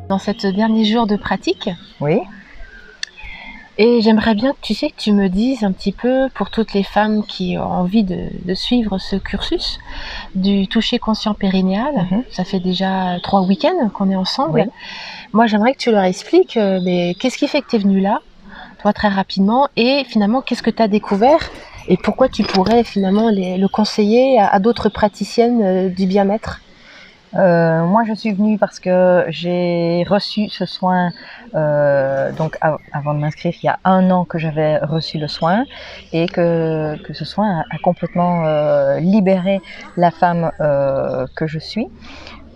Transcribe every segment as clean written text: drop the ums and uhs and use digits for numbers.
Dans ce dernier jour de pratique. Oui. Et j'aimerais bien que tu me dises un petit peu, pour toutes les femmes qui ont envie de suivre ce cursus du toucher conscient périnéal. Ça fait déjà 3 week-ends qu'on est ensemble. Oui. Moi, j'aimerais que tu leur expliques mais qu'est-ce qui fait que tu es venue là, toi, très rapidement, et finalement, qu'est-ce que tu as découvert et pourquoi tu pourrais finalement le conseiller à d'autres praticiennes du bien-être. Moi, je suis venue parce que j'ai reçu ce soin, donc avant de m'inscrire, il y a 1 an que j'avais reçu le soin et que ce soin a complètement libéré la femme que je suis.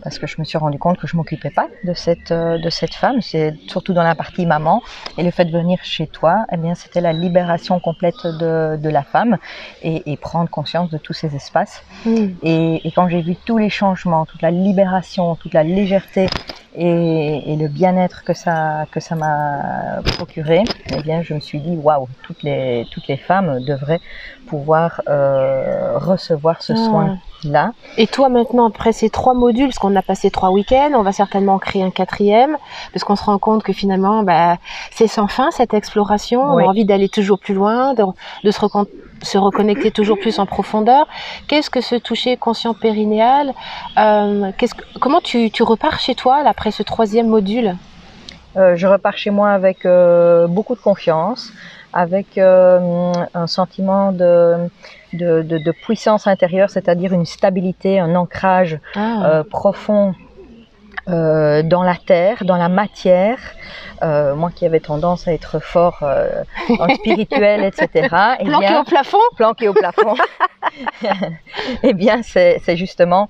Parce que je me suis rendu compte que je m'occupais pas de cette femme, c'est surtout dans la partie maman. Et le fait de venir chez toi, eh bien, c'était la libération complète de la femme et prendre conscience de tous ces espaces. Et quand j'ai vu tous les changements, toute la libération, toute la légèreté et le bien-être que ça m'a procuré, eh bien, je me suis dit waouh, toutes les femmes devraient pouvoir recevoir ce soin-là. Et toi maintenant, après ces 3 modules, parce qu'on a passé 3 week-ends, on va certainement en créer un 4e, parce qu'on se rend compte que finalement, c'est sans fin cette exploration. Oui. On a envie d'aller toujours plus loin, de se reconnecter toujours plus en profondeur. Qu'est-ce que ce toucher conscient périnéal comment tu repars chez toi là, après ce 3e module? Je repars chez moi avec beaucoup de confiance, avec un sentiment de puissance intérieure, c'est-à-dire une stabilité, un ancrage profond dans la terre, dans la matière. Moi qui avais tendance à être fort dans le spirituel, etc. Planqué au plafond. Planqué au plafond. Eh bien, c'est justement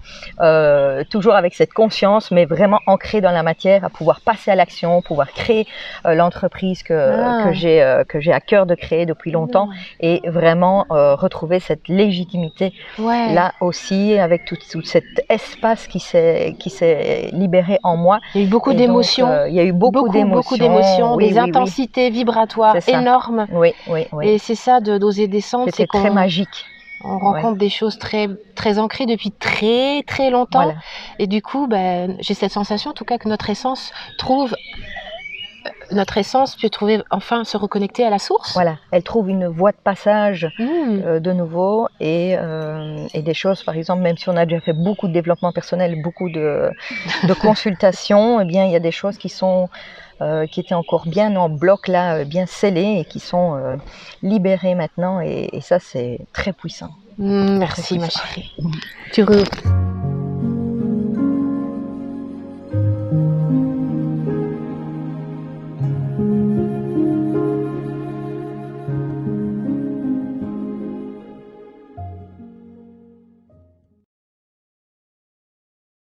toujours avec cette conscience, mais vraiment ancrée dans la matière, à pouvoir passer à l'action, pouvoir créer l'entreprise que j'ai à cœur de créer depuis longtemps et vraiment retrouver cette légitimité là aussi, avec tout cet espace qui s'est libéré en moi. Il y a eu beaucoup d'émotions. Il y a eu beaucoup d'émotions, des intensités vibratoires énormes. Oui. Et c'est ça d'oser descendre. C'était très magique. On rencontre des choses très, très ancrées depuis très, très longtemps. Voilà. Et du coup, j'ai cette sensation, en tout cas, que notre essence peut trouver, enfin, se reconnecter à la source. Voilà, elle trouve une voie de passage de nouveau et des choses, par exemple, même si on a déjà fait beaucoup de développement personnel, beaucoup de consultations, eh bien, il y a des choses qui étaient encore bien en bloc là, bien scellées et qui sont libérées maintenant et ça, c'est très puissant. Merci, ma chérie.